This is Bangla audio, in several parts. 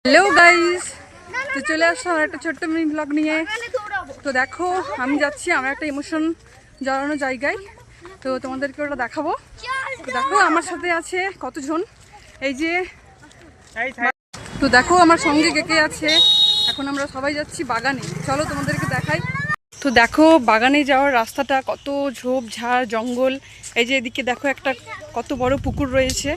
হ্যালো গাইস, তো চলে আসলাম একটা ছোট্ট মিনি ব্লগ নিয়ে। তো দেখো আমি যাচ্ছি আমার একটা ইমোশন জড়ানো জায়গায়, তো তোমাদেরকে ওটা দেখাবো। তো দেখো আমার সাথে আছে কতজন, এই যে তো দেখো আমার সঙ্গে কে কে আছে। এখন আমরা সবাই যাচ্ছি বাগানে, চলো তোমাদেরকে দেখাই। তো দেখো বাগানে যাওয়ার রাস্তাটা কত ঝোপঝাড় জঙ্গল, এই যে এদিকে দেখো একটা কত বড় পুকুর রয়েছে,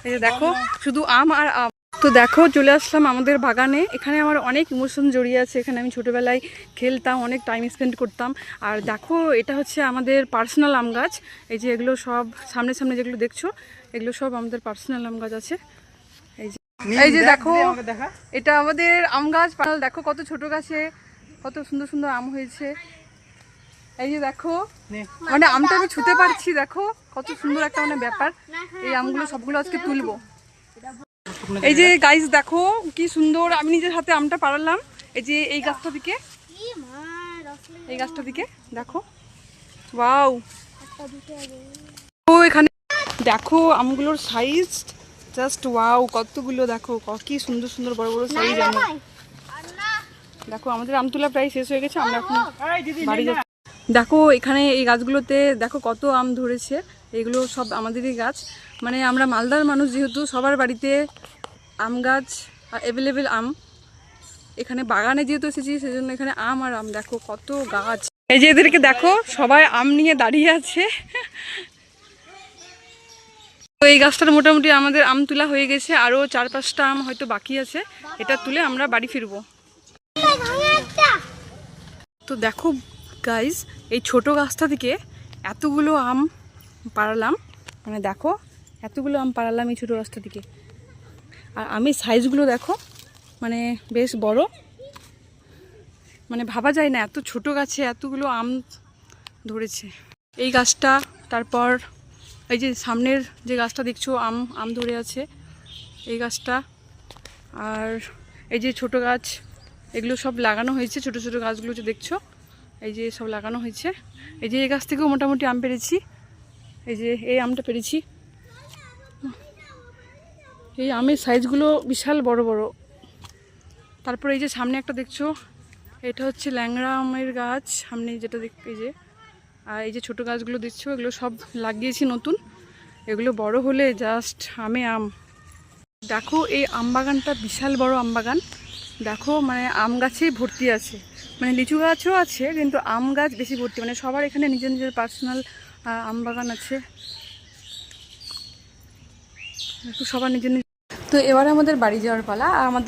এই যে দেখো শুধু আম আর আম। তো দেখো চলে আসলাম আমাদের বাগানে, এখানে আমার অনেক ইমোশন জড়িয়ে আছে। এখানে আমি ছোটোবেলায় খেলতাম, অনেক টাইম স্পেন্ড করতাম। আর দেখো এটা হচ্ছে আমাদের পার্সোনাল আম গাছ, এই যে এগুলো সব সামনে সামনে যেগুলো দেখছো এগুলো সব আমাদের পার্সোনাল আম গাছ আছে। এই যে দেখো এটা আমাদের আম গাছ, দেখো কত ছোট গাছে কত সুন্দর সুন্দর আম হয়েছে। এই যে দেখো মানে আমটা আমি ছুতে পারছি, দেখো কত সুন্দর একটা মানে ব্যাপার। এই আমগুলো সবগুলো আজকে তুলবো। এই যে গাইস দেখো কি সুন্দর, আমি নিজের হাতে আমটা পাড়ালাম। এই যে এই গাছটা দিকে, এই গাছটা দিকে দেখো, ওয়াও। ও এখানে দেখো আমগুলোর সাইজ জাস্ট ওয়াও, কতগুলো দেখো কি সুন্দর সুন্দর বড় বড় সাইজ আম। দেখো আমাদের আম তোলা প্রায় শেষ হয়ে গেছে, আমরা এখন বাড়ি যাচ্ছি। দেখো এখানে এই গাছগুলোতে দেখো কত আম ধরেছে, এগুলো সব আমাদেরই গাছ। মানে আমরা মালদার মানুষ যেহেতু সবার বাড়িতে আম গাছ অ্যাভেলেবেল আম, এখানে বাগানে যেহেতু এসেছি সেজন্য এখানে আম আর আম, দেখো কত গাছ। এই যে এদেরকে দেখো সবাই আম নিয়ে দাঁড়িয়ে আছে। তো এই গাছটার মোটামুটি আমাদের আম তোলা হয়ে গেছে, আরও 4-5টা আম হয়তো বাকি আছে, এটা তুলে আমরা বাড়ি ফিরবো। তো দেখো গাইজ এই ছোট গাছটা থেকে এতগুলো আম পাড়ালাম, মানে দেখো এতগুলো আম পাড়ালাম এই ছোটো গাছটা থেকে। আর আমের সাইজগুলো দেখো মানে বেশ বড়, মানে ভাবা যায় না এত ছোট গাছে এতগুলো আম ধরেছে এই গাছটা। তারপর এই যে সামনের যে গাছটা দেখছো আম আম ধরে আছে এই গাছটা। আর এই যে ছোট গাছ এগুলো সব লাগানো হয়েছে, ছোট ছোট গাছগুলো যে দেখছো এই যে সব লাগানো হয়েছে। এই যে এই গাছ থেকেও মোটামুটি আম পেরেছি, এই যে এই আমটা পেরেছি। এই আমের সাইজগুলো বিশাল বড় বড়। তারপর এই যে সামনে একটা দেখছো এটা হচ্ছে ল্যাংড়া আমের গাছ, সামনে যেটা এই যে। আর এই যে ছোটো গাছগুলো দেখছো এগুলো সব লাগিয়েছি নতুন, এগুলো বড় হলে জাস্ট আমে আম। দেখো এই আম বাগানটা বিশাল বড় আম বাগান, দেখো মানে আম গাছেই ভর্তি আছে, মানে লিচু গাছও আছে কিন্তু আম গাছ বেশি ভর্তি, মানে সবার এখানে নিজের নিজের পার্সোনাল আম বাগান আছে, সবার নিজের নিজের। তো এবারে আমাদের বাড়ি যাওয়ার পালা। আমাদের